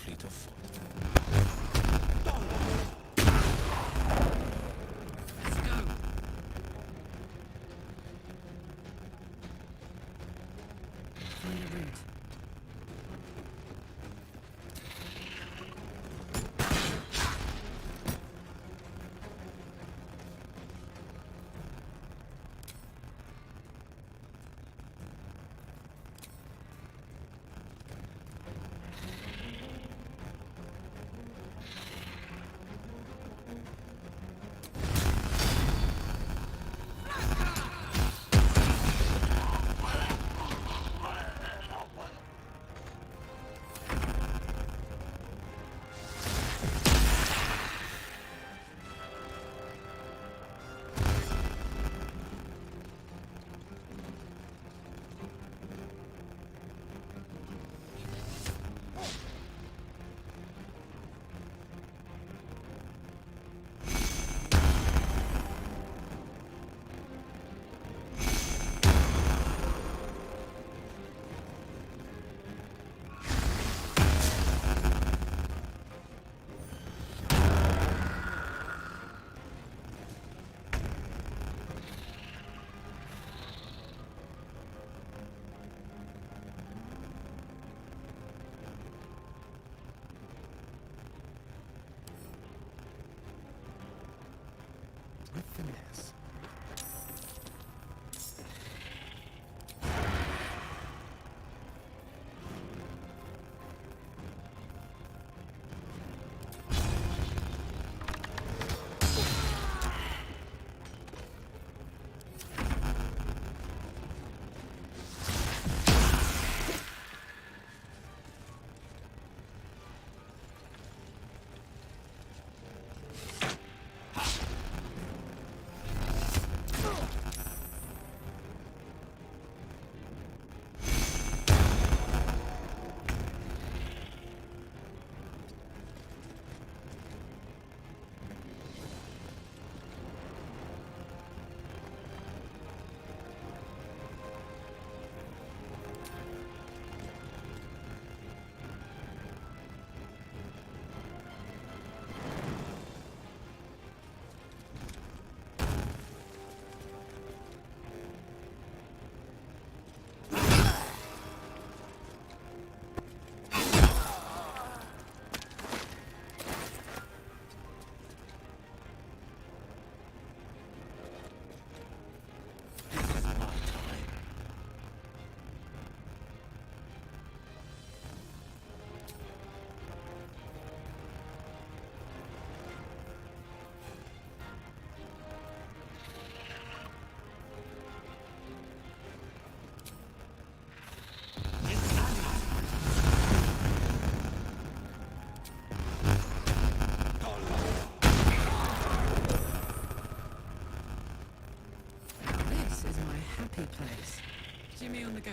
fleet of foot. Let's go. Find a route. With finesse. This is my happy place. Jimmy on the go.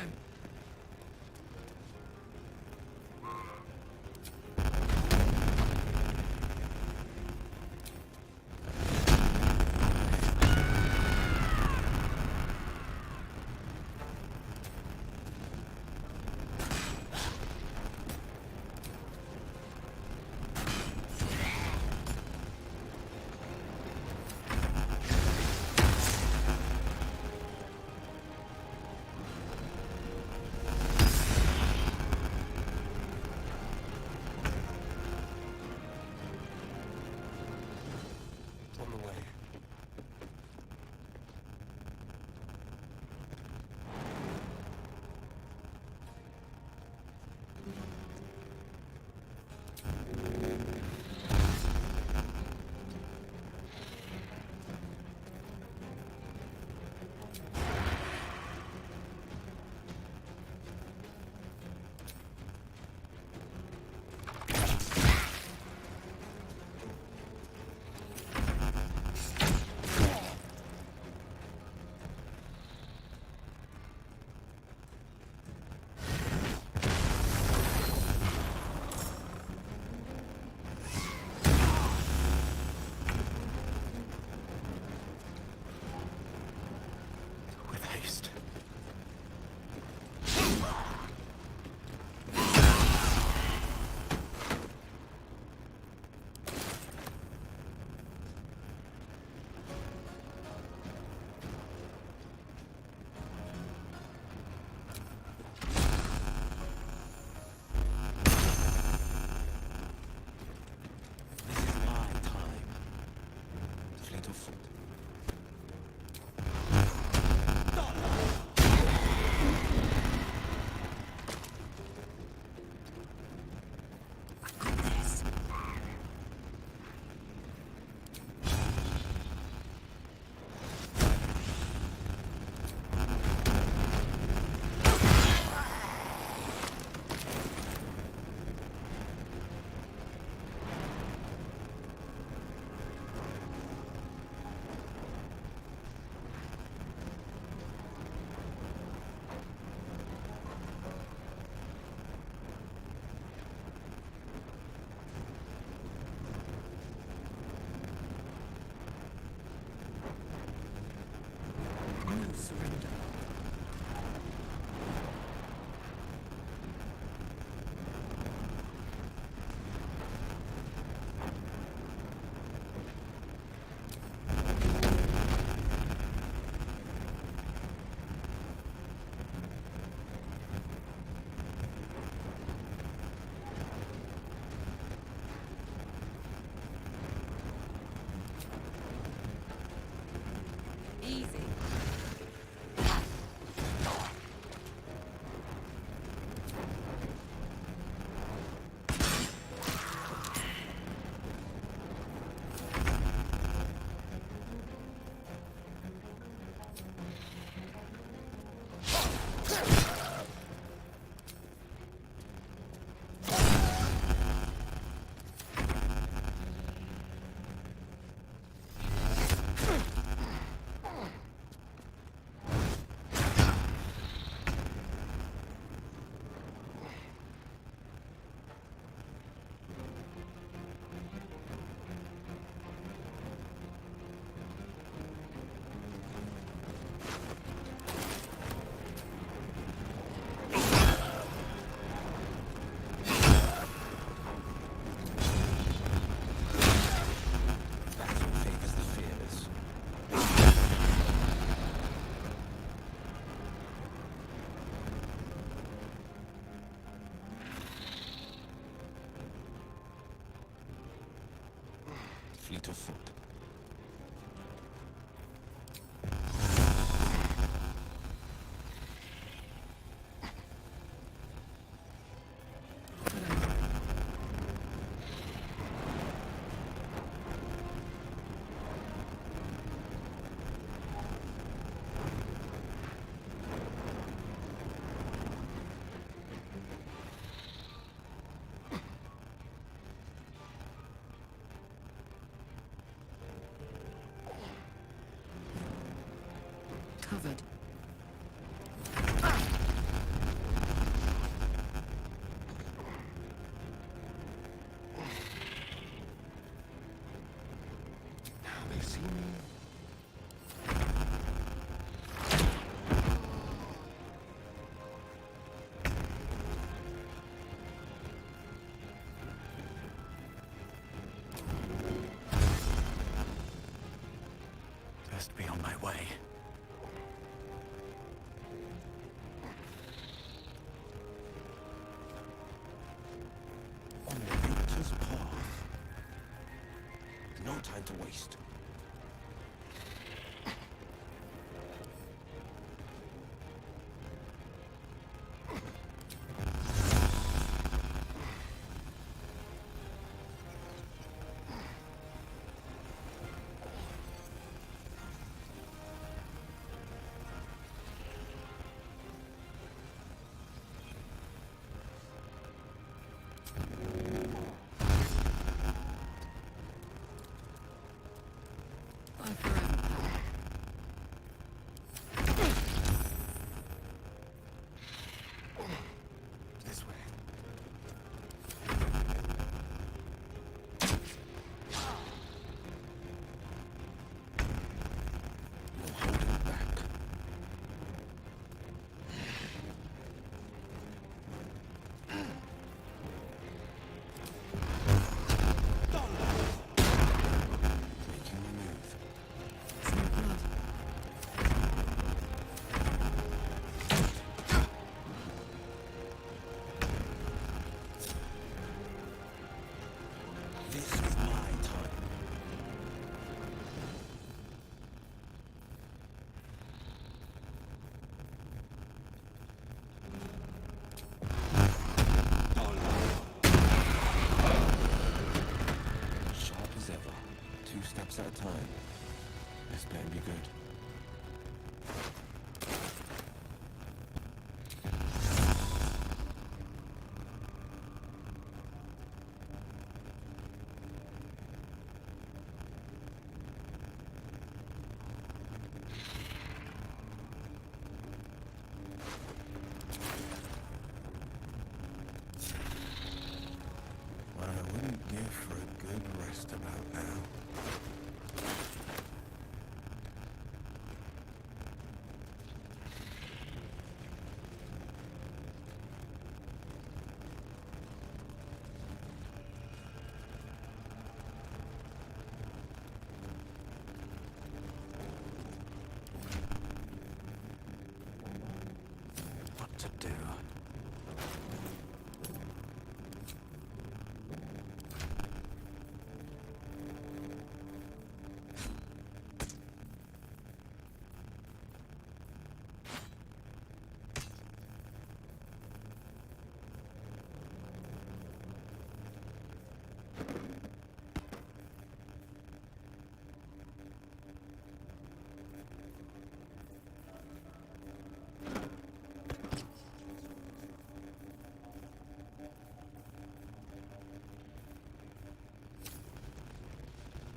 fleet of foot. Covered. Now they see me. Best be on my way. On Nature's path. No time to waste. I forever power. This way. No holding back. Making the move. Some blood. This is my time. Sharp as ever. 2 steps at a time. This better be good. What I wouldn't give for a good rest about now. What to do?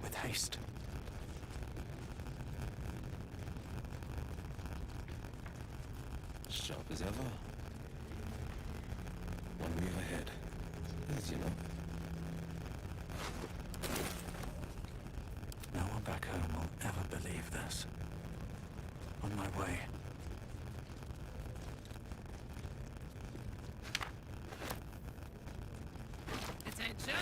With haste. Sharp as ever. One move ahead. Easy enough. No one back home will ever believe this. On my way. Attention!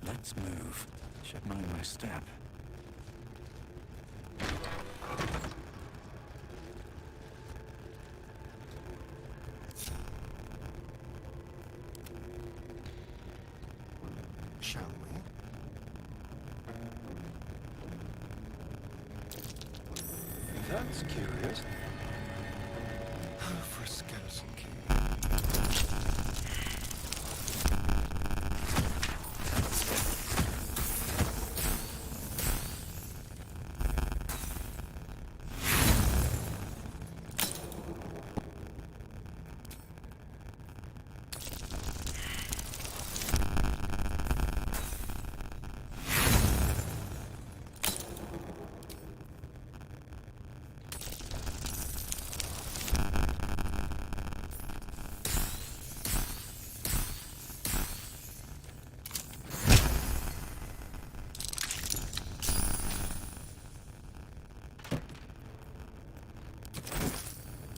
Let's move. Should mind my step. That's curious. For a skeleton key.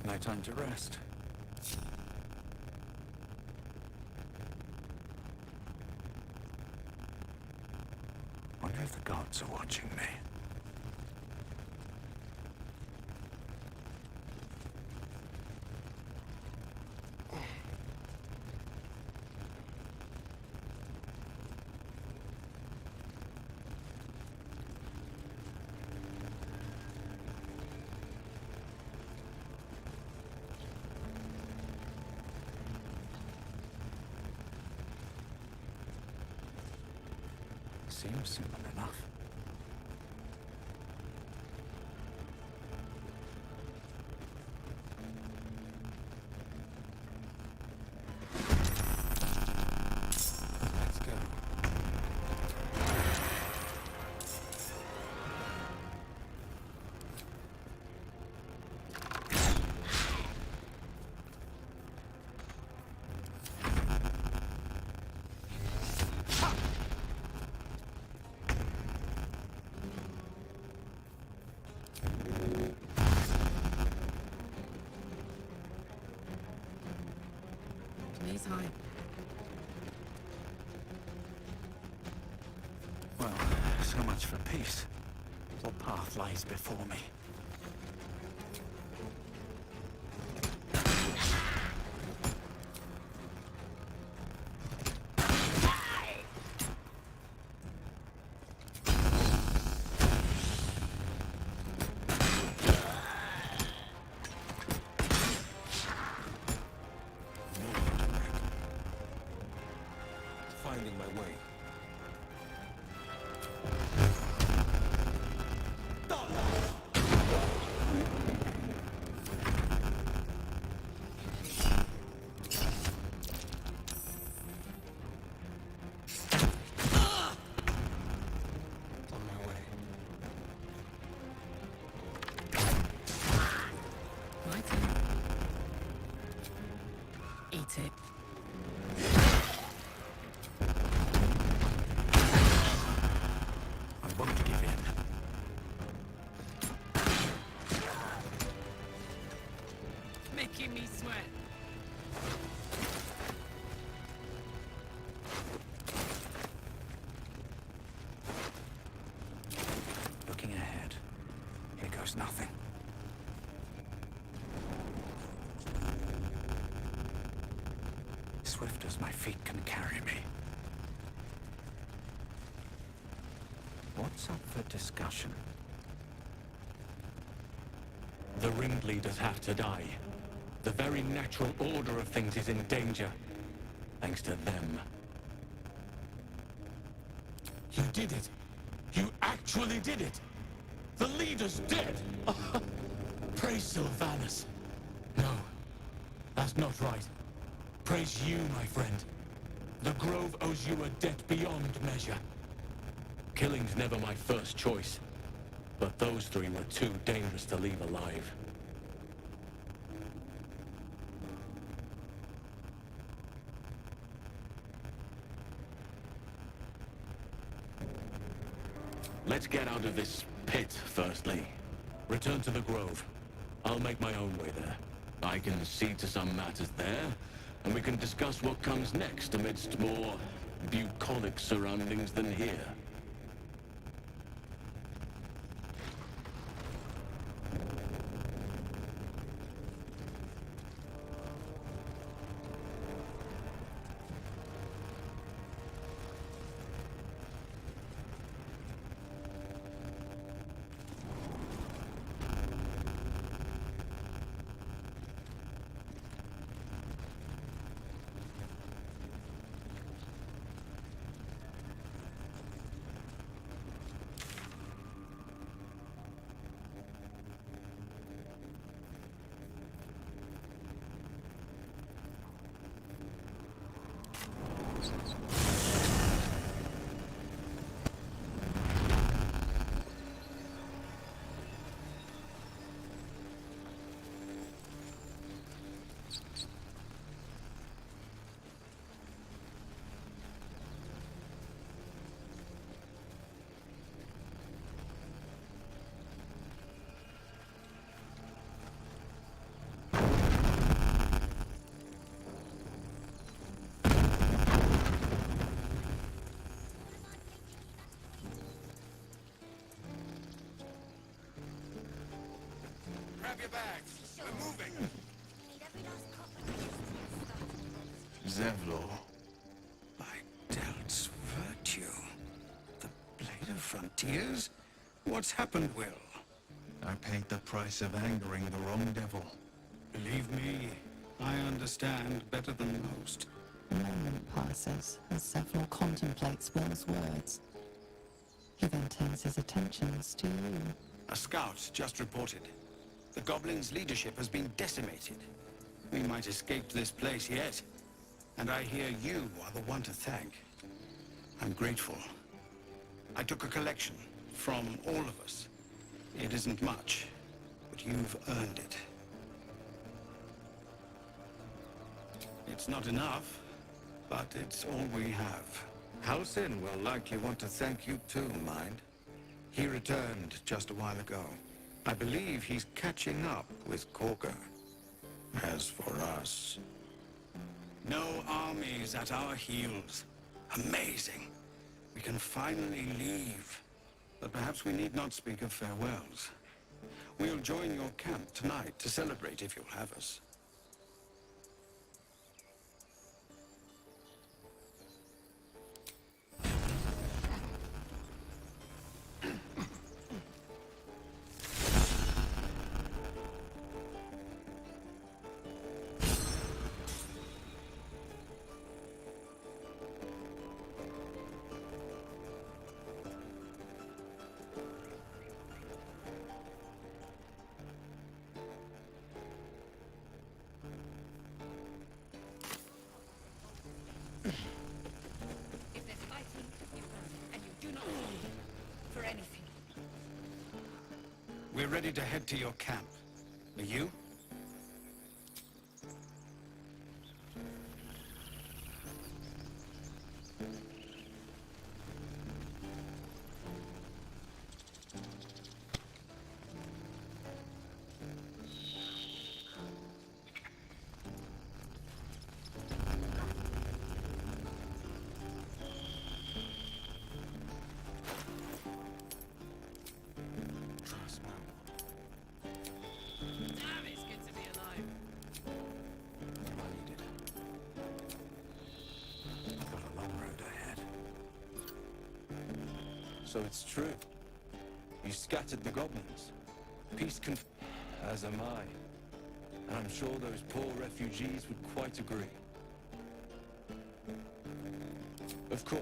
No time to rest. Wonder if the gods are watching me. Seems simple enough. Let's go. Knees high. Well, so much for peace. What path lies before me? Finding my way. On my way. My turn. Eat it. I won't give in. Making me sweat. Looking ahead. Here goes nothing. Swift as my feet can carry me. What's up for discussion? The ringleaders have to die. The very natural order of things is in danger, thanks to them. You did it! You actually did it! The leader's dead! Praise Sylvanus! No, that's not right. Praise you, my friend. The Grove owes you a debt beyond measure. Killing's never my first choice, but those three were too dangerous to leave alive. Let's get out of this pit, firstly. Return to the Grove. I'll make my own way there. I can see to some matters there, and we can discuss what comes next amidst more bucolic surroundings than here. grab your bags. We're moving. Need every last copper to Zevlor. By Delt's virtue. The Blade of Frontiers? What's happened, Will? I paid the price of angering the wrong devil. Believe me, I understand better than most. A moment passes as Zevlor contemplates Will's words. He then turns his attentions to you. A scout just reported. The goblins' leadership has been decimated. We might escape this place yet. And I hear you are the one to thank. I'm grateful. I took a collection from all of us. It isn't much, but you've earned it. It's not enough, but it's all we have. Halsin will likely want to thank you too, mind. He returned just a while ago. I believe he's catching up with Korga. As for us... No armies at our heels. Amazing. We can finally leave. But perhaps we need not speak of farewells. We'll join your camp tonight to celebrate if you'll have us. If there's fighting, you run, and you do not hold for anything. We're ready to head to your camp. Are you? Damn, it's good to be alive. I need it. I've got a long road ahead. So it's true. You scattered the goblins. Peace as am I. And I'm sure those poor refugees would quite agree. Of course.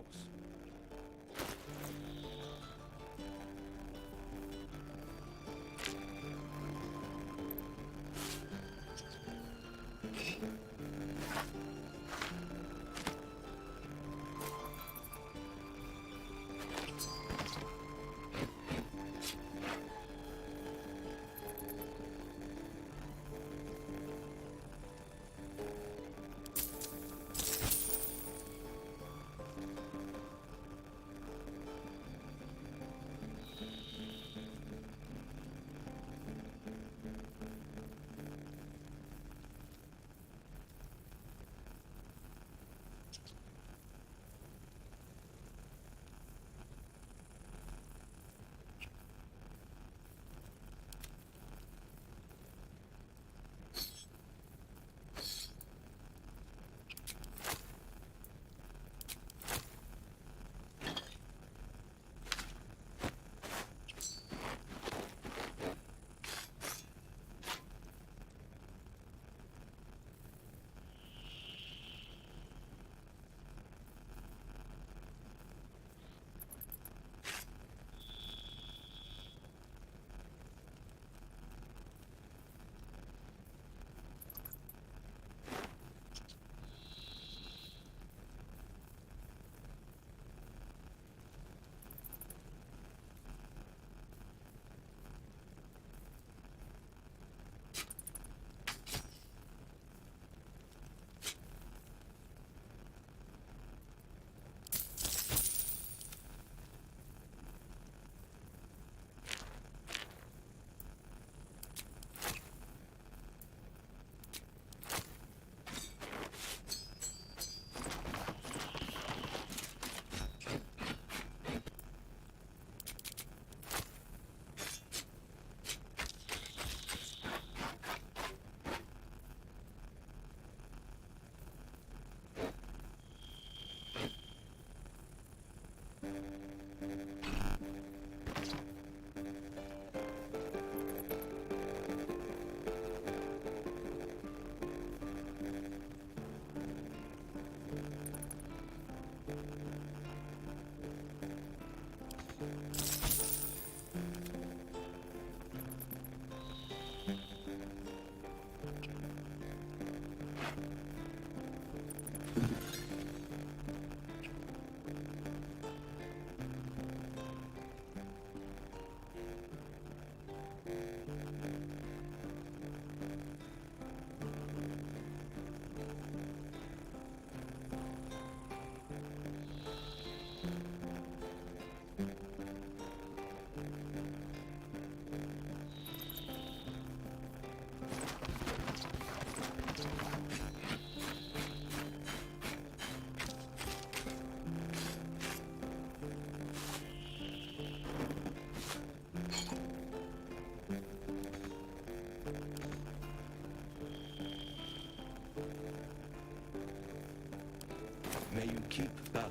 keep that.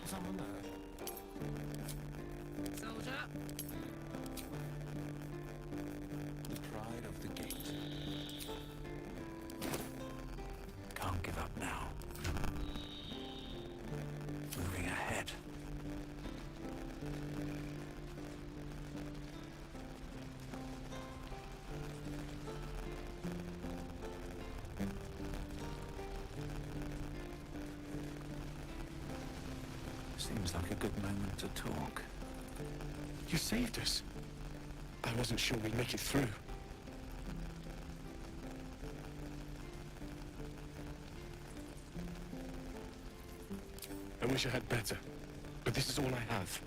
Someone there? Soldier. The pride of the gate. Can't give up now. Moving ahead. Seems like a good moment to talk. You saved us. I wasn't sure we'd make it through. I wish I had better, but this is all I have.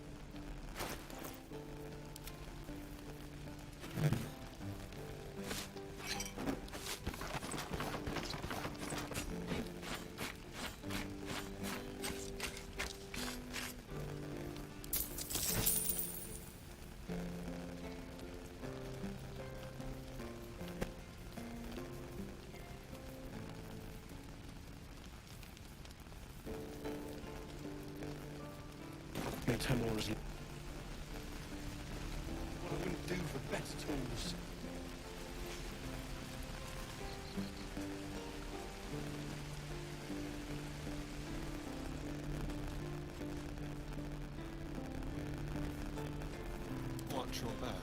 May Tamora's... What I wouldn't do for better tools. Watch your back.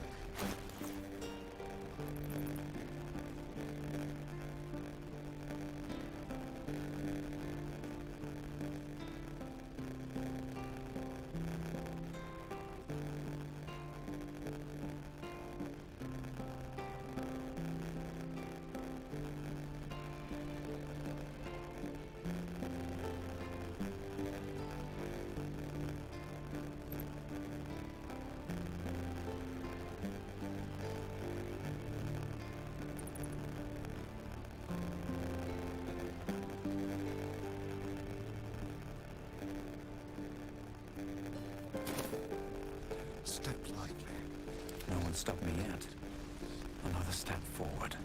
Step lightly. No one stopped me yet. Another step forward.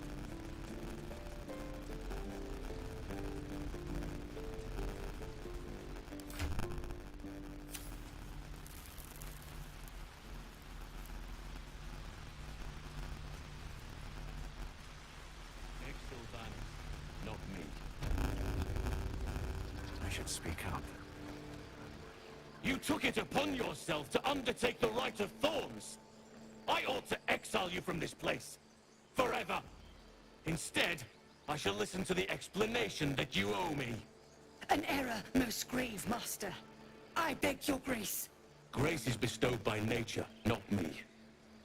Nick Sylvanus, not me. I should speak up. You took it upon yourself to undertake the Rite of Thorns. I ought to exile you from this place. Forever. Instead, I shall listen to the explanation that you owe me. An error, most grave master. I beg your grace. Grace is bestowed by nature, not me.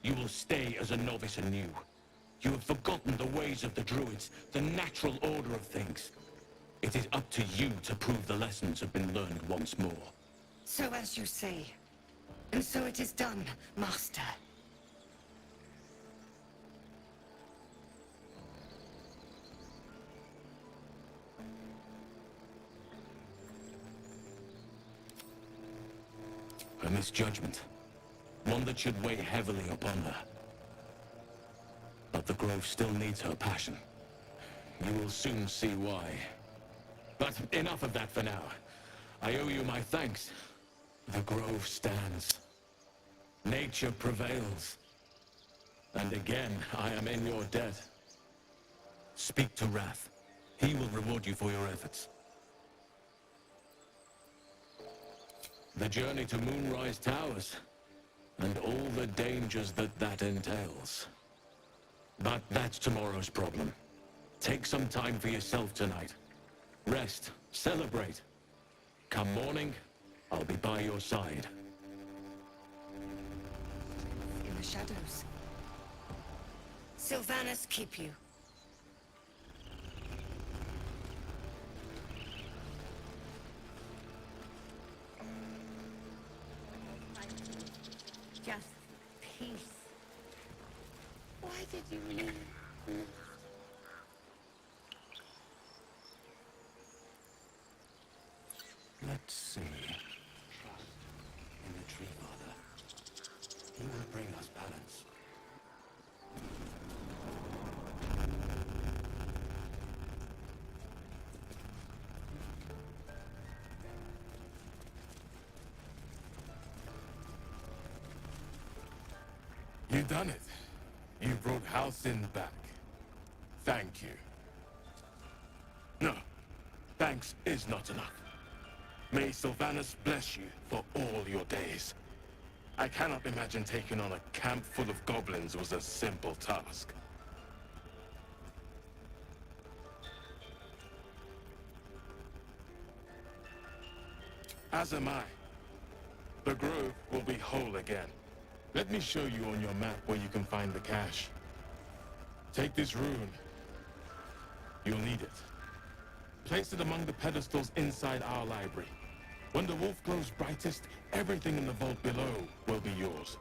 You will stay as a novice anew. You have forgotten the ways of the Druids, the natural order of things. It is up to you to prove the lessons have been learned once more. So as you say. And so it is done, master. A misjudgment. One that should weigh heavily upon her. But the Grove still needs her passion. You will soon see why. But enough of that for now. I owe you my thanks. The Grove stands. Nature prevails. And again, I am in your debt. Speak to Wrath. He will reward you for your efforts. The journey to Moonrise Towers, and all the dangers that entails. But that's tomorrow's problem. Take some time for yourself tonight. Rest, celebrate. Come morning, I'll be by your side. In the shadows. Sylvanus keep you. Just peace. Why did you leave? Let's see. Trust in the Tree Father. He will bring us balance. You done it. You brought Halcyon back. Thank you. No, thanks is not enough. May Sylvanas bless you for all your days. I cannot imagine taking on a camp full of goblins was a simple task. As am I. The grove will be whole again. Let me show you on your map where you can find the cache. Take this rune. You'll need it. Place it among the pedestals inside our library. When the wolf glows brightest, everything in the vault below will be yours.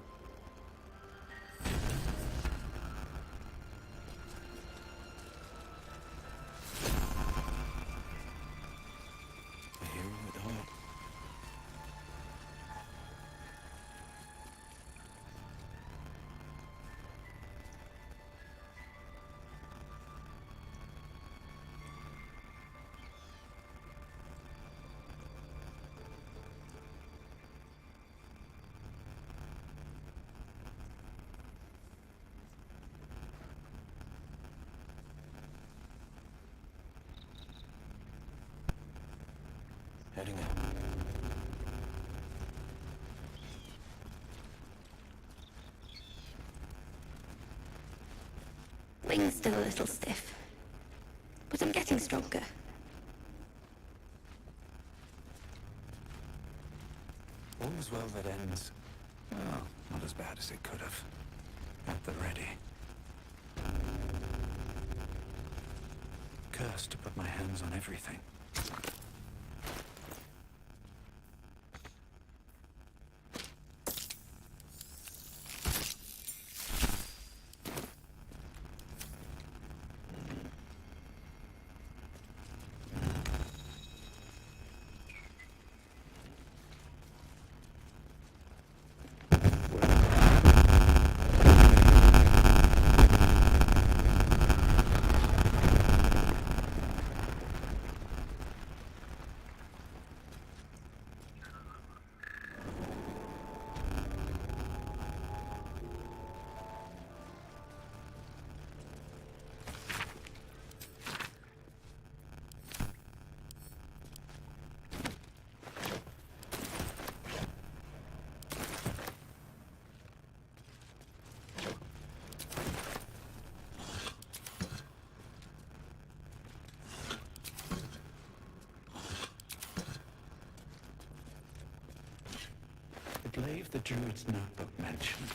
Here with hope. Heading out. Wing's still a little stiff, but I'm getting stronger. All's well that ends. Well, not as bad as it could have. At the ready. Cursed to put my hands on everything. The glaive the druid's notebook mentioned.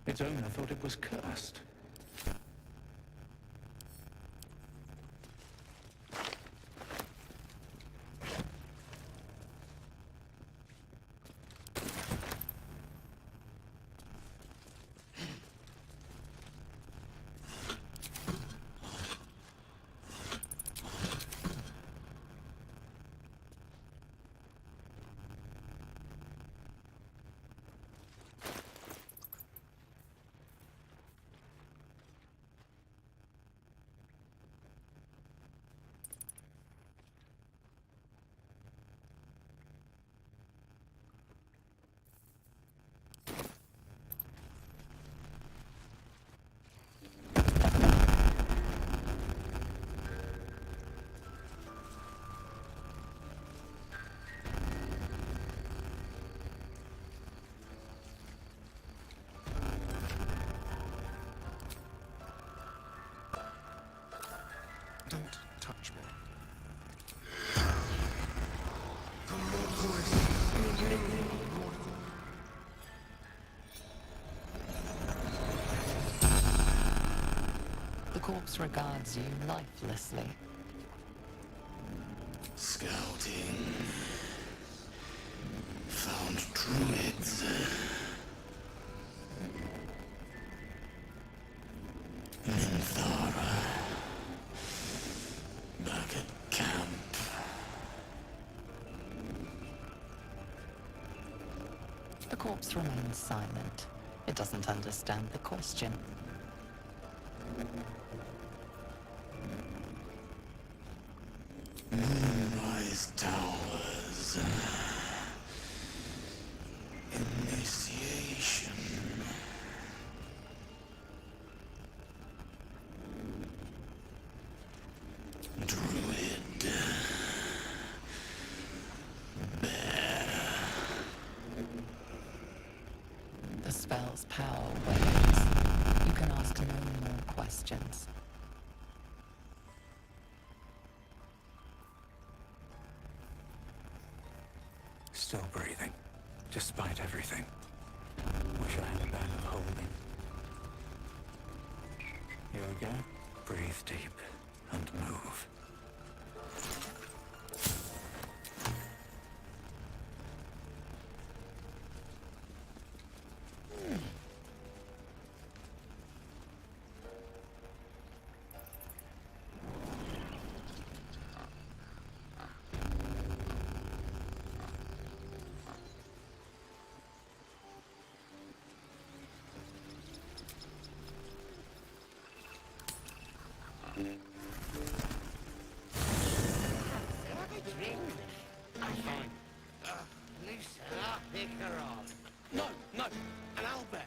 Its owner thought it was cursed. Don't touch me. The corpse regards you lifelessly. Scouting. Found druids. Minthara. Back at camp. The corpse remains silent. It doesn't understand the question. Moonrise Towers. Initiation. spell's power wanes. You can ask no more questions. Still breathing, despite everything. Wish I had a bag of holding. Here we go. Breathe deep and move. No, no, an owlbear.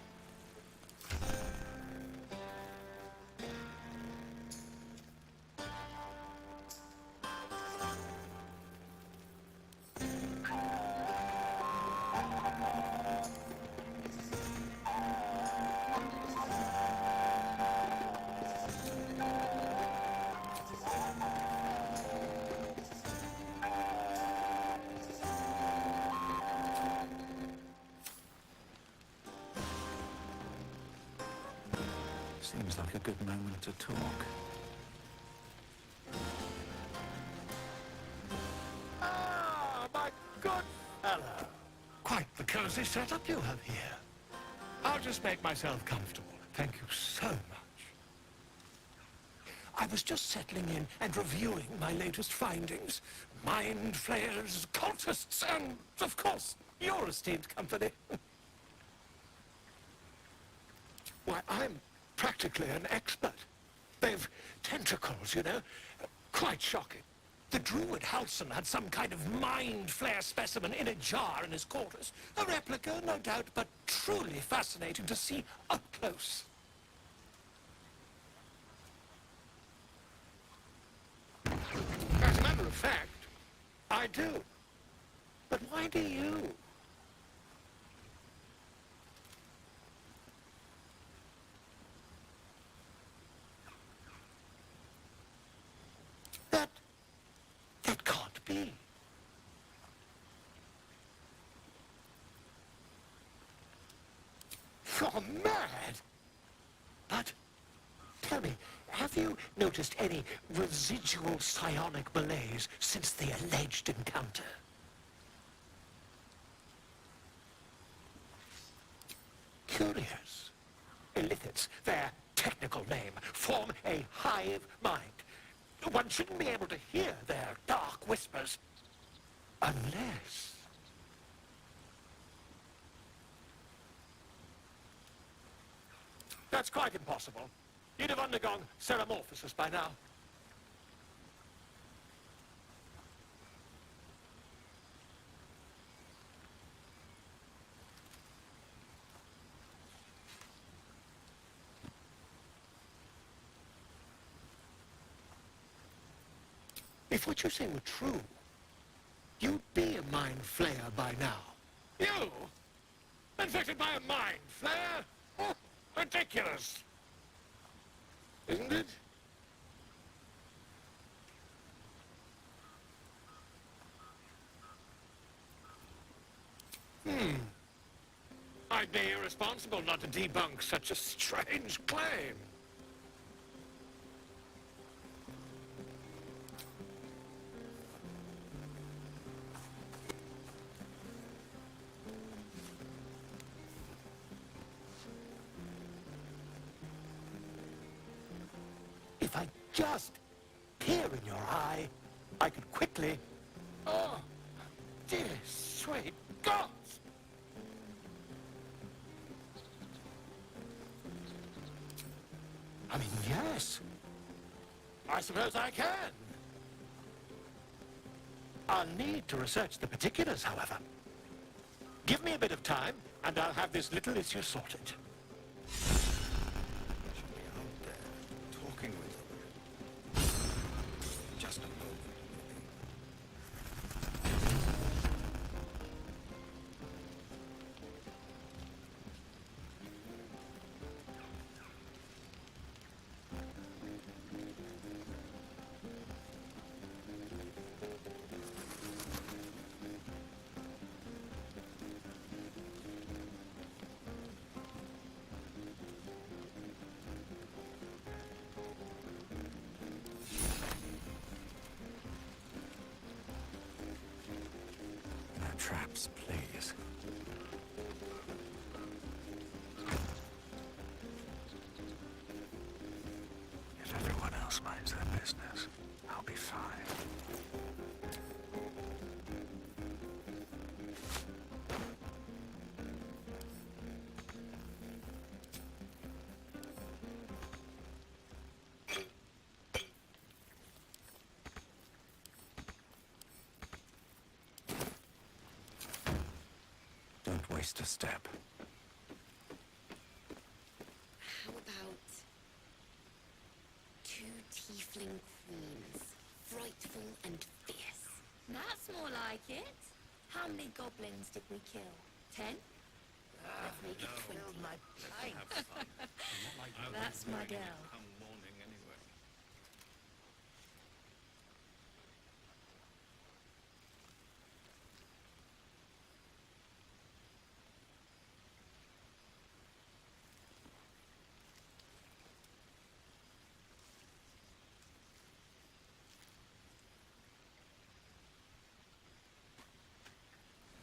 Seems like a good moment to talk. Ah, my good fellow. Quite the cozy setup you have here. I'll just make myself comfortable. Thank you so much. I was just settling in and reviewing my latest findings. Mind flayers, cultists, and, of course, your esteemed company. Why, I'm practically an expert. They've tentacles, you know. Quite shocking. The druid Halson had some kind of mind flare specimen in a jar in his quarters. A replica, no doubt, but truly fascinating to see up close. As a matter of fact, I do. But why do you? That can't be. You're mad. But, tell me, have you noticed any residual psionic malaise since the alleged encounter? Curious. Illithids, their technical name, form a hive mind. One shouldn't be able to hear their dark whispers unless... That's quite impossible. You'd have undergone ceramorphosis by now. If what you say were true, you'd be a mind flayer by now. You? Infected by a mind flayer? Oh, ridiculous. Isn't it? I'd be irresponsible not to debunk such a strange claim. If I just peer in your eye, I could quickly... Oh, dear sweet gods! I mean, yes. I suppose I can. I'll need to research the particulars, however. Give me a bit of time, and I'll have this little issue sorted. Should be out there, talking with them. Just a moment. Don't waste a step. How about two tiefling queens, frightful and fierce? That's more like it. How many goblins did we kill? 10? Let's make it 20. That's my girl. Come morning anyway.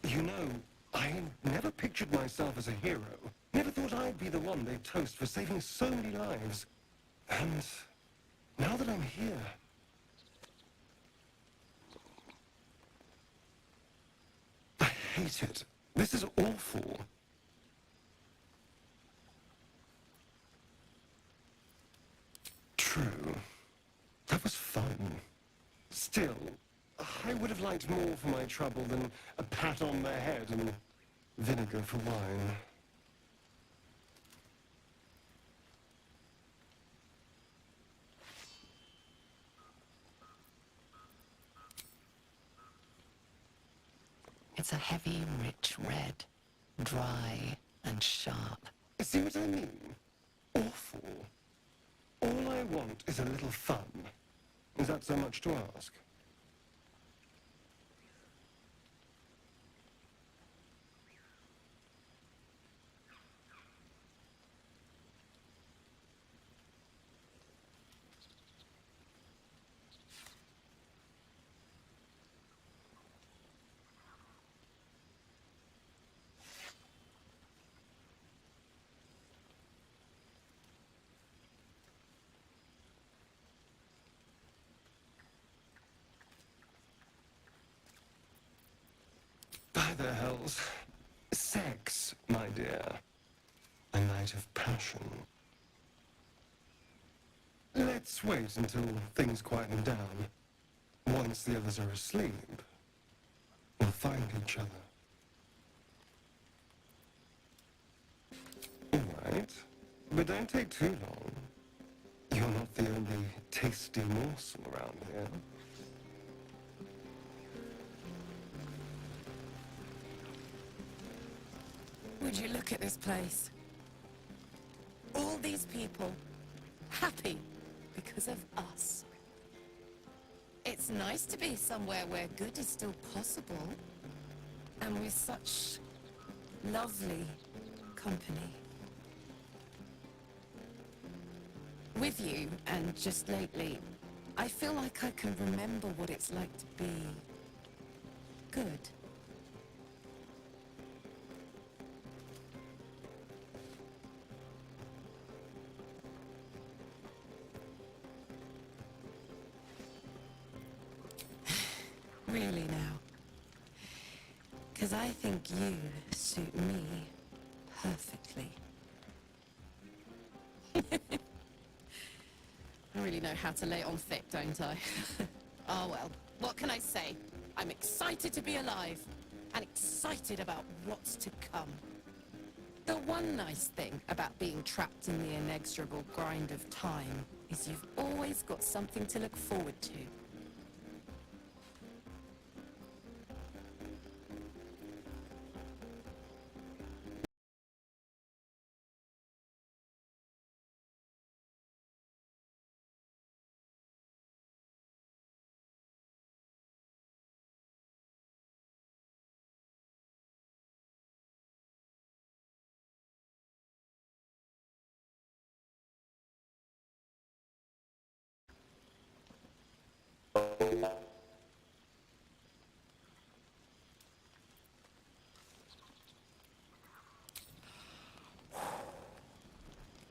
You know, I never pictured myself as a hero. Never thought I'd be the one they'd toast for saving so many lives. And now that I'm here... I hate it. This is awful. True. That was fun. Still, I would have liked more for my trouble than a pat on the head and vinegar for wine. It's a heavy, rich red, dry and sharp. See what I mean? Awful. All I want is a little fun. Is that so much to ask? By the hells. Sex, my dear. A night of passion. Let's wait until things quieten down. Once the others are asleep, we'll find each other. All right, but don't take too long. You're not the only tasty morsel around here. Would you look at this place? All these people happy because of us. It's nice to be somewhere where good is still possible, and with such lovely company. With you, and just lately, I feel like I can remember what it's like to be good. Really now. Because I think you suit me perfectly. I really know how to lay it on thick, don't I? Oh well, what can I say? I'm excited to be alive, and excited about what's to come. The one nice thing about being trapped in the inexorable grind of time is you've always got something to look forward to.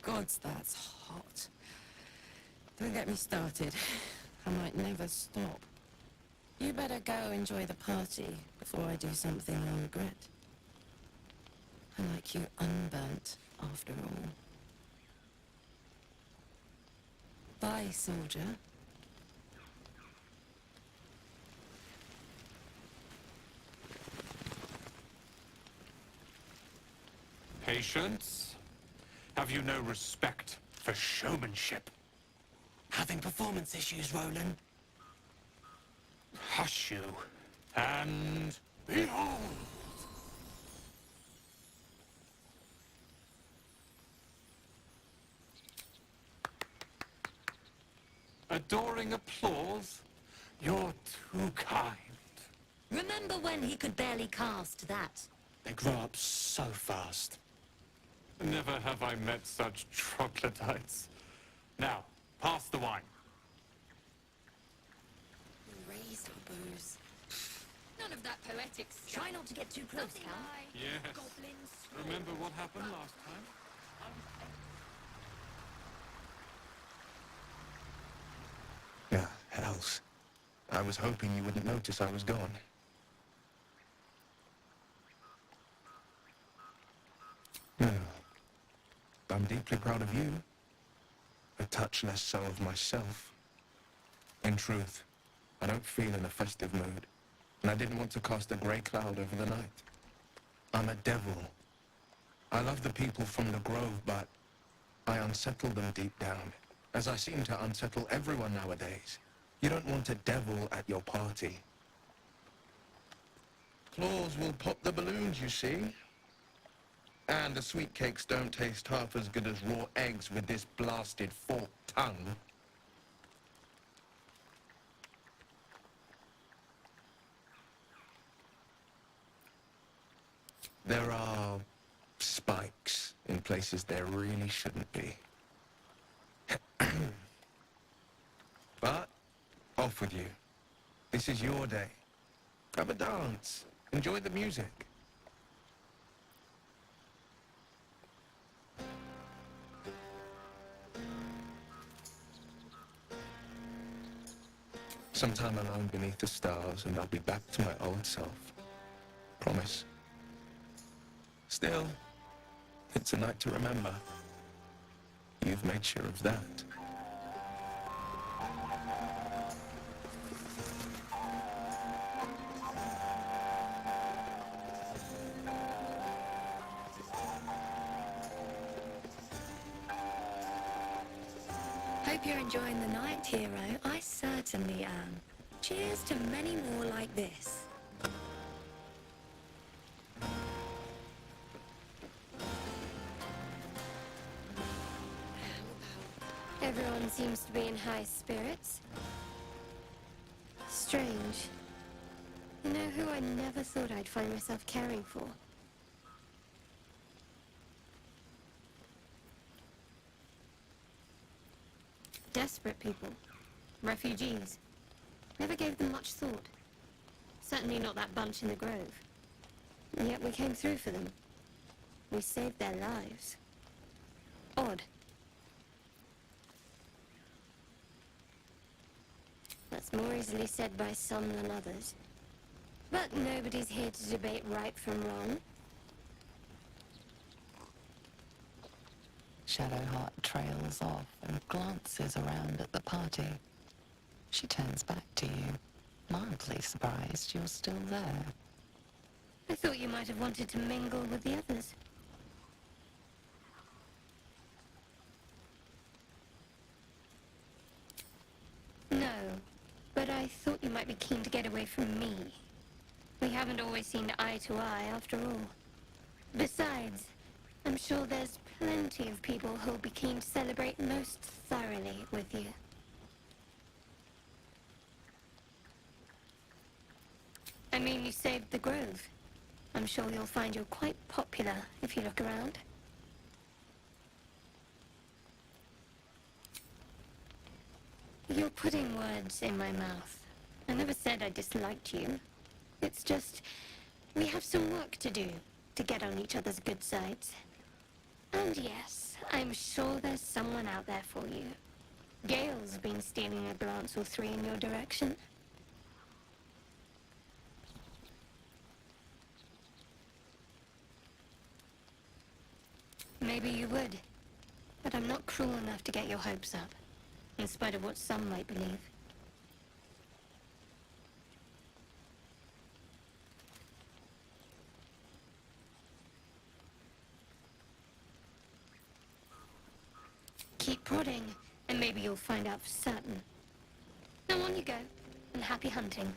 Gods, that's hot. Don't get me started. I might never stop. You better go enjoy the party before I do something I'll regret. I like you unburnt, after all. Bye, soldier. Patience? Have you no respect for showmanship? Having performance issues, Roland. Hush you. And behold! Adoring applause? You're too kind. Remember when he could barely cast that? They grow up so fast. Never have I met such troglodytes. Now, pass the wine. Raised bows. None of that poetic stuff. Try not to get too close, Nothing Cal. like Yes. goblins. Remember what happened last time? Yeah, hells. I was hoping you wouldn't notice I was gone. No. I'm deeply proud of you. A touch less so of myself. In truth, I don't feel in a festive mood, and I didn't want to cast a grey cloud over the night. I'm a devil. I love the people from the Grove, but I unsettle them deep down, as I seem to unsettle everyone nowadays. You don't want a devil at your party. Claws will pop the balloons, you see. And the sweet cakes don't taste half as good as raw eggs with this blasted forked tongue. There are spikes in places there really shouldn't be. But, off with you. This is your day. Have a dance. Enjoy the music. Sometime alone beneath the stars and I'll be back to my old self. Promise. Still, it's a night to remember. You've made sure of that. Hope you're enjoying the night, hero. I certainly am. Cheers to many more like this. Everyone seems to be in high spirits. Strange. You know who I never thought I'd find myself caring for? Desperate people. Refugees. Never gave them much thought. Certainly not that bunch in the Grove. And yet we came through for them. We saved their lives. Odd. That's more easily said by some than others. But nobody's here to debate right from wrong. Shadowheart trails off and glances around at the party. She turns back to you, mildly surprised you're still there. I thought you might have wanted to mingle with the others. No, but I thought you might be keen to get away from me. We haven't always seen eye to eye, after all. Besides, I'm sure there's plenty of people who'll be keen to celebrate most thoroughly with you. I mean, you saved the Grove. I'm sure you'll find you're quite popular if you look around. You're putting words in my mouth. I never said I disliked you. It's just, we have some work to do to get on each other's good sides. And yes, I'm sure there's someone out there for you. Gale's been stealing a glance or three in your direction. Maybe you would, but I'm not cruel enough to get your hopes up, in spite of what some might believe. keep prodding, and maybe you'll find out for certain. Now on you go, and happy hunting.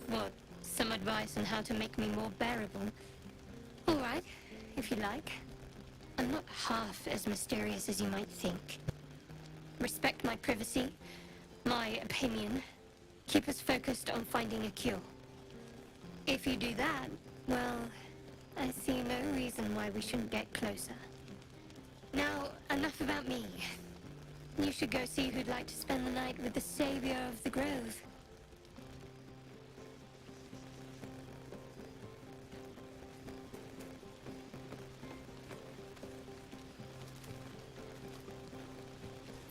What? Some advice on how to make me more bearable? All right, if you like. I'm not half as mysterious as you might think. Respect my privacy, my opinion. Keep us focused on finding a cure. If you do that, well, I see no reason why we shouldn't get closer. Now, enough about me. You should go see who'd like to spend the night with the savior of the grove.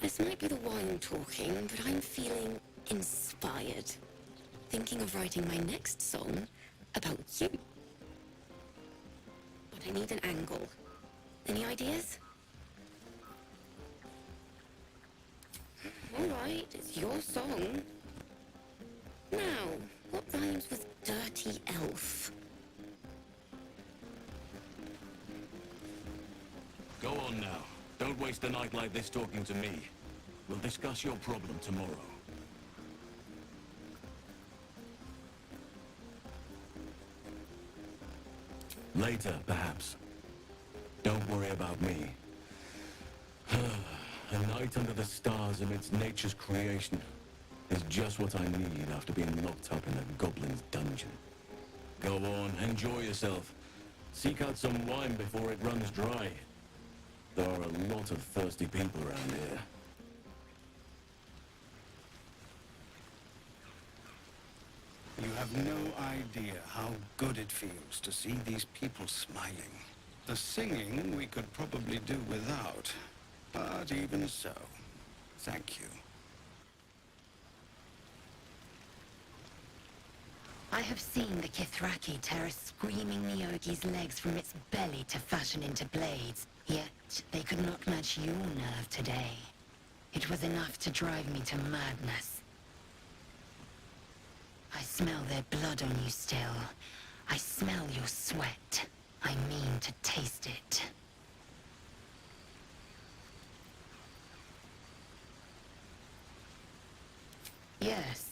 This might be the wine talking, but I'm feeling inspired. Thinking of writing my next song about you. But I need an angle. Any ideas? Alright, it's your song. Now, what rhymes with dirty elf? Go on now. Don't waste a night like this talking to me. We'll discuss your problem tomorrow. Later, perhaps. Don't worry about me. A night under the stars amidst nature's creation is just what I need after being locked up in a goblin's dungeon. Go on, enjoy yourself. Seek out some wine before it runs dry. There are a lot of thirsty people around here. You have no idea how good it feels to see these people smiling. The singing we could probably do without, but even so, thank you. I have seen the Kithraki tear a screaming Neogi's legs from its belly to fashion into blades, yet they could not match your nerve today. It was enough to drive me to madness. I smell their blood on you still. I smell your sweat. I mean to taste it. Yes,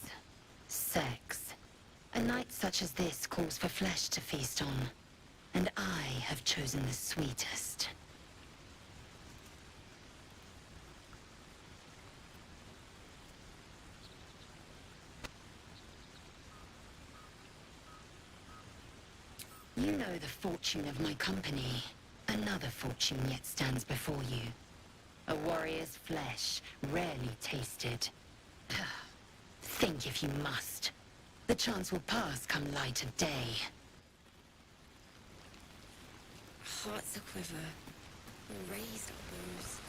sex. A night such as this calls for flesh to feast on, and I have chosen the sweetest. You know the fortune of my company. Another fortune yet stands before you. A warrior's flesh, rarely tasted. Think if you must. The chance will pass come light of day. Hearts a quiver. Raised elbows.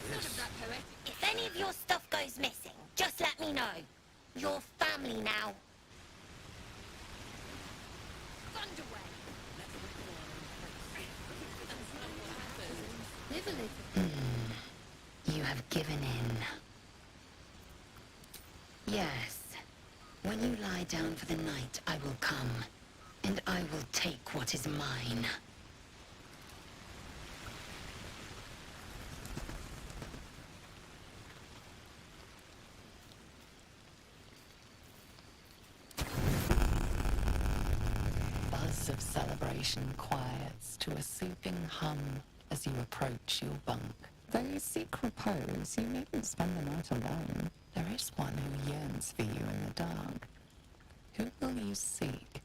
None of that poetic. If any of your stuff goes missing, just let me know. You're family now. Thunderway. Live a little. You have given in. Yes. When you lie down for the night, I will come, and I will take what is mine. Buzz of celebration quiets to a soothing hum as you approach your bunk. Though you seek repose, you needn't spend the night alone. There is one who yearns for you in the dark. Who will you seek?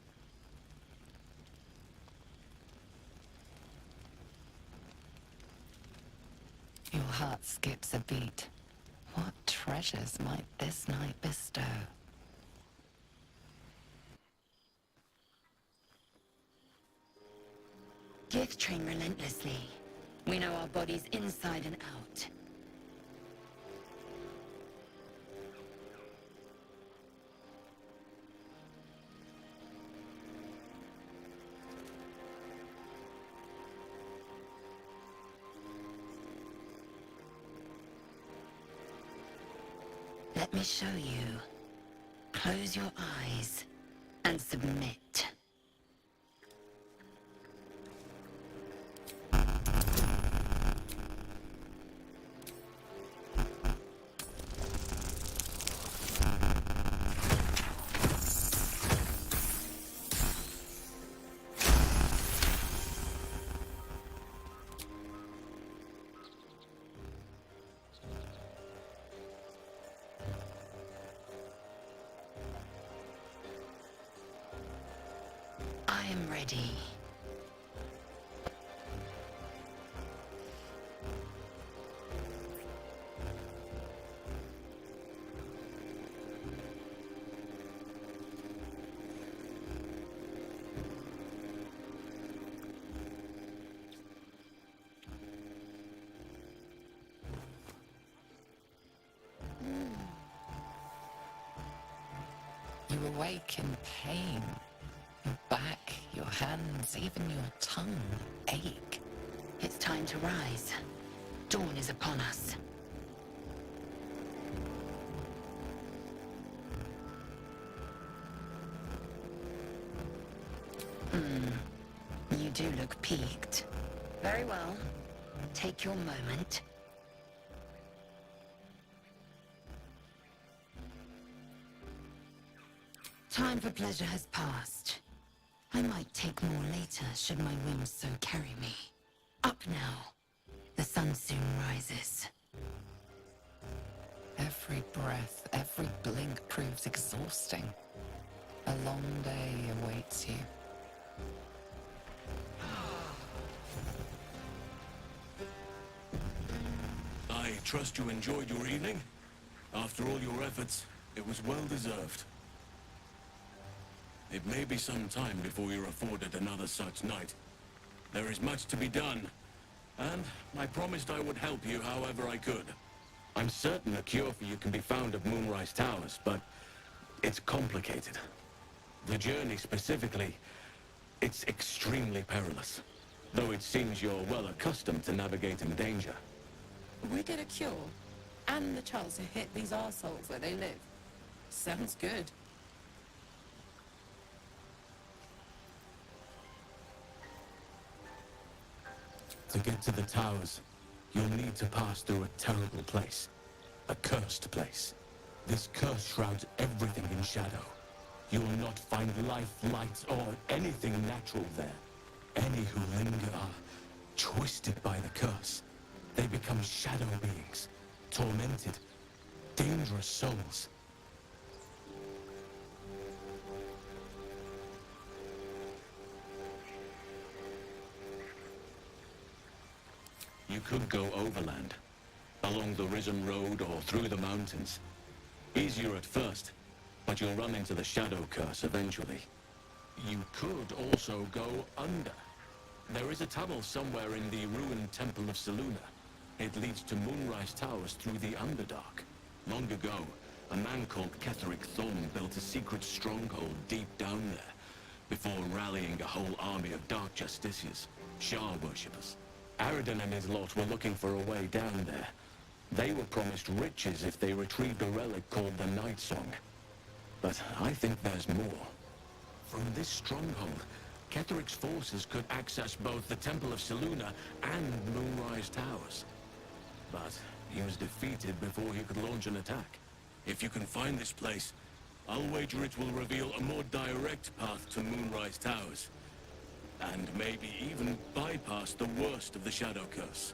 Your heart skips a beat. What treasures might this night bestow? Gith train relentlessly. We know our bodies inside and out. Let me show you. Close your eyes and submit. am ready. You awake in pain. Your back, your hands, even your tongue ache. It's time to rise. Dawn is upon us. You do look peaked. Very well. Take your moment. Time for pleasure has passed. I might take more later should my whims so carry me. Up now. The sun soon rises. Every breath, every blink proves exhausting. A long day awaits you. I trust you enjoyed your evening. After all your efforts, it was well deserved. It may be some time before you're afforded another such night. There is much to be done, and I promised I would help you however I could. I'm certain a cure for you can be found at Moonrise Towers, but it's complicated. The journey specifically, it's extremely perilous, though it seems you're well accustomed to navigating danger. We get a cure, and the chance to hit these arseholes where they live. Sounds good. To get to the towers, you'll need to pass through a terrible place. A cursed place. This curse shrouds everything in shadow. You will not find life, light, or anything natural there. Any who linger are twisted by the curse. They become shadow beings, tormented, dangerous souls. You could go overland, along the Risen Road or through the mountains. Easier at first, but you'll run into the Shadow Curse eventually. You could also go under. There is a tunnel somewhere in the ruined Temple of Selûne. It leads to Moonrise Towers through the Underdark. Long ago, a man called Ketheric Thorm built a secret stronghold deep down there, before rallying a whole army of Dark Justiciars, Shah worshippers. Aradin and his lot were looking for a way down there. They were promised riches if they retrieved a relic called the Night Song. But I think there's more. From this stronghold, Ketheric's forces could access both the Temple of Selûne and Moonrise Towers. But he was defeated before he could launch an attack. If you can find this place, I'll wager it will reveal a more direct path to Moonrise Towers. And maybe even bypass the worst of the Shadow Curse.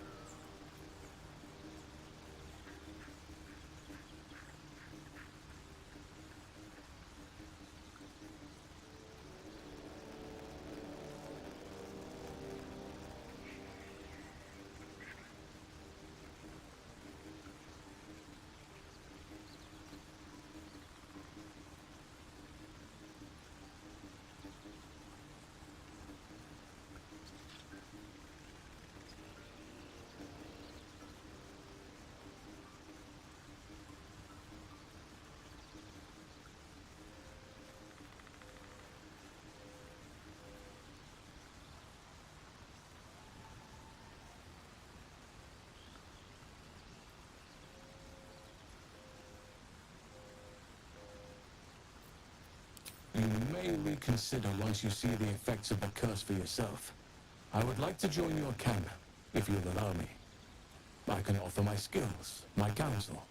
You may reconsider once you see the effects of the curse for yourself. I would like to join your camp, if you'll allow me. I can offer my skills, my counsel.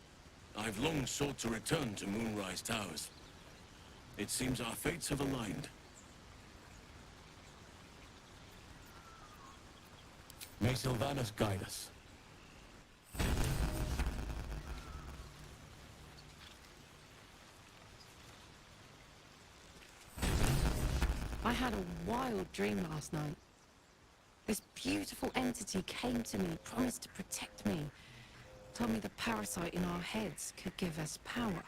I've long sought to return to Moonrise Towers. It seems our fates have aligned. May Sylvanas guide us. I had a wild dream last night. This beautiful entity came to me, promised to protect me, told me the parasite in our heads could give us power.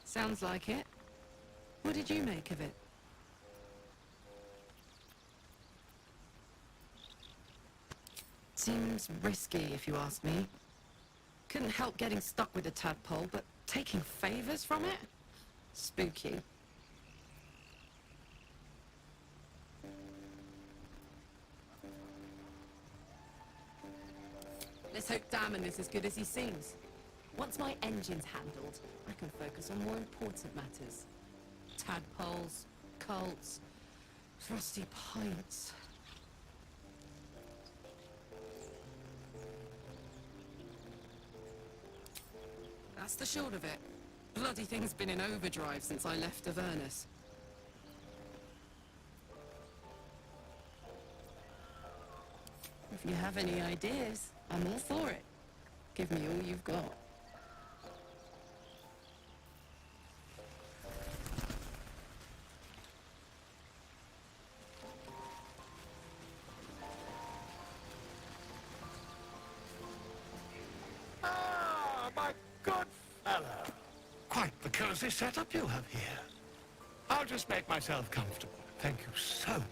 Sounds like it. What did you make of it? Seems risky, if you ask me. Couldn't help getting stuck with the tadpole, but taking favors from it? Spooky. Let's hope Damon is as good as he seems. Once my engine's handled, I can focus on more important matters. Tadpoles, cults, frosty pints. That's the short of it. Bloody thing's been in overdrive since I left Avernus. If you have any ideas, I'm all for it. Give me all you've got. Ah, my good fellow. Quite the cozy setup you have here. I'll just make myself comfortable. Thank you so much.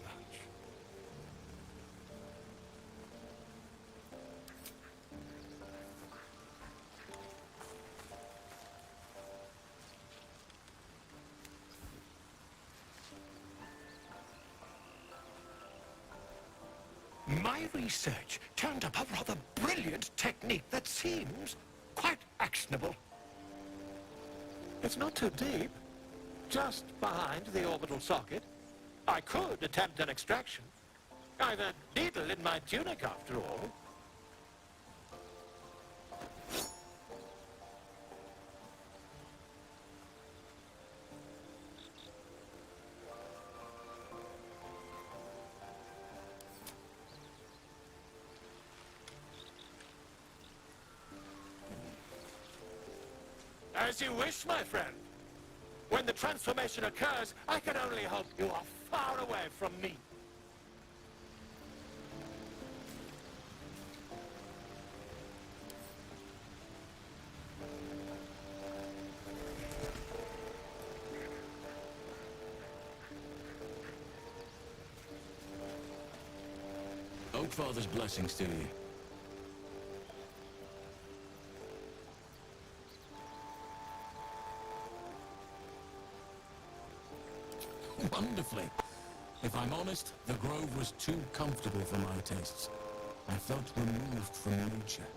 My research turned up a rather brilliant technique that seems quite actionable. It's not too deep. Just behind the orbital socket. I could attempt an extraction. I've a needle in my tunic, after all. As you wish, my friend. When the transformation occurs, I can only hope you are far away from me. Oakfather's blessings to you. Wonderfully. If I'm honest, the grove was too comfortable for my tastes. I felt removed from nature.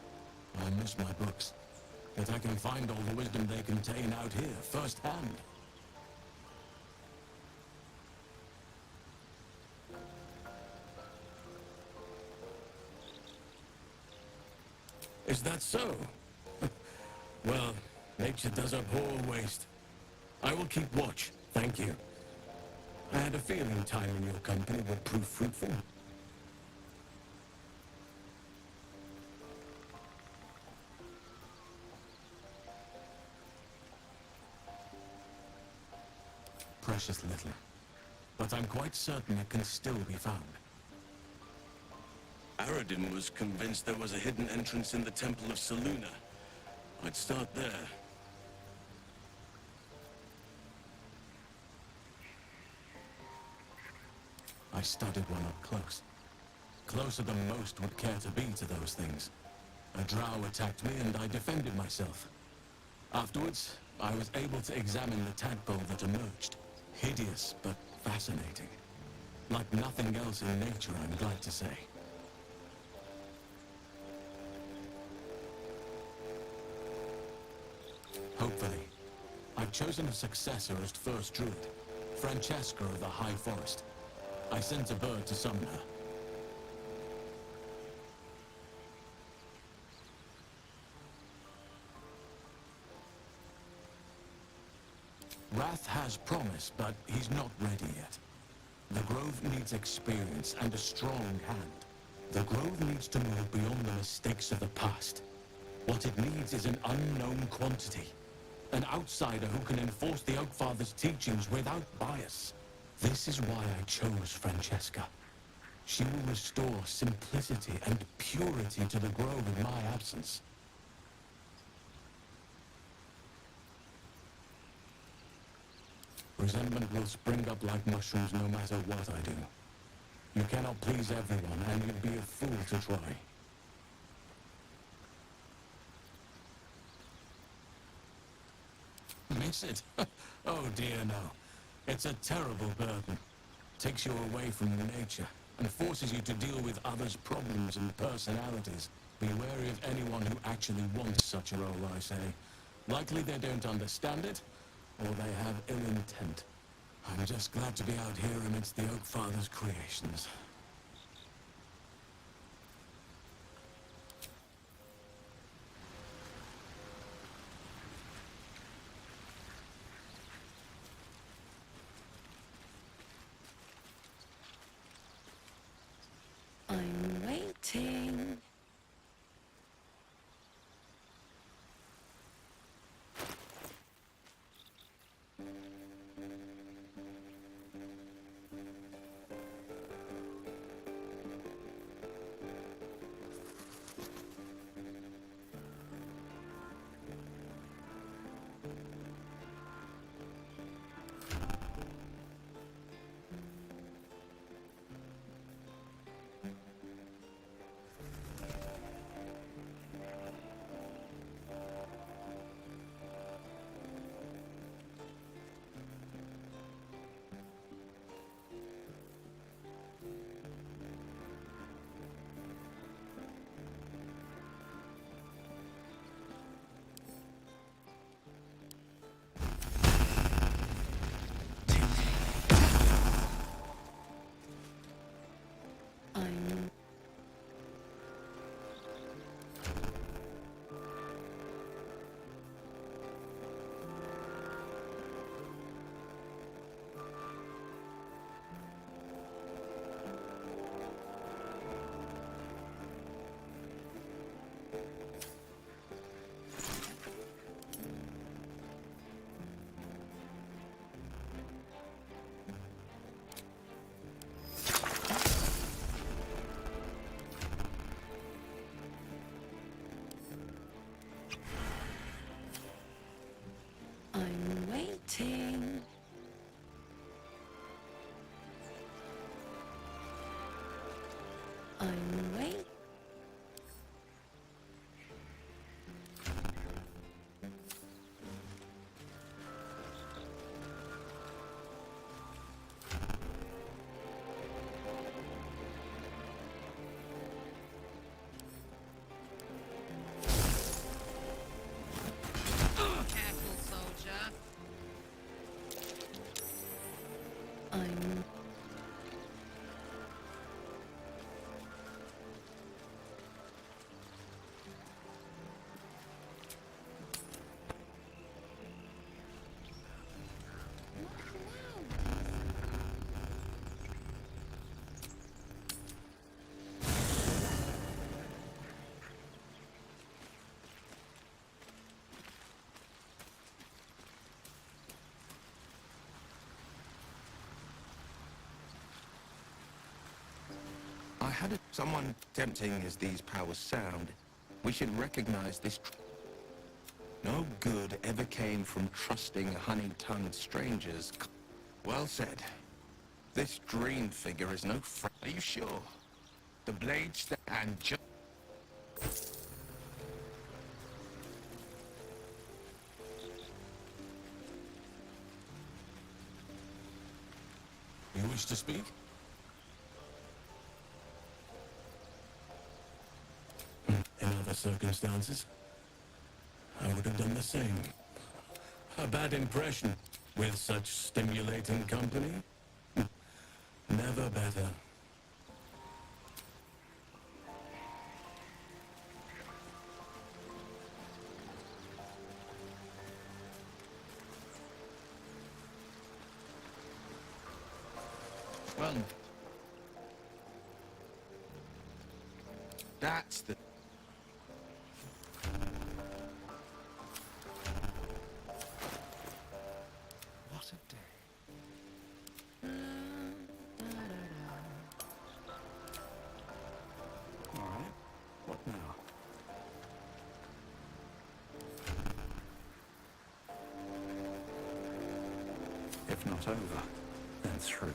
I miss my books. Yet I can find all the wisdom they contain out here, firsthand. Is that so? Well, nature does abhor waste. I will keep watch, thank you. I had a feeling time in your company would prove fruitful. Precious little. But I'm quite certain it can still be found. Aradin was convinced there was a hidden entrance in the Temple of Selûne. I'd start there. I studied one up close. Closer than most would care to be to those things. A drow attacked me and I defended myself. Afterwards, I was able to examine the tadpole that emerged. Hideous, but fascinating. Like nothing else in nature, I'm glad to say. Hopefully. I've chosen a successor as first druid, Francesca of the High Forest. I sent a bird to summon her. Wrath has promise, but he's not ready yet. The Grove needs experience and a strong hand. The Grove needs to move beyond the mistakes of the past. What it needs is an unknown quantity. An outsider who can enforce the Oakfather's teachings without bias. This is why I chose Francesca. She will restore simplicity and purity to the grove in my absence. Resentment will spring up like mushrooms no matter what I do. You cannot please everyone, and you'd be a fool to try. Miss it? Oh dear, no. It's a terrible burden. Takes you away from nature, and forces you to deal with others' problems and personalities. Be wary of anyone who actually wants such a role, I say. Likely they don't understand it, or they have ill intent. I'm just glad to be out here amidst the Oakfather's creations. I'm waiting. I'm... I'm waiting. I'm waiting. Careful, soldier. I'm... I had a... Someone tempting as these powers sound, we should recognize this... No good ever came from trusting honey-tongued strangers. Well said. This dream figure is no friend. Are you sure? The blades and just... You wish to speak? In other circumstances, I would have done the same. A bad impression with such stimulating company? Never better. Well... That's the... if not over, then through.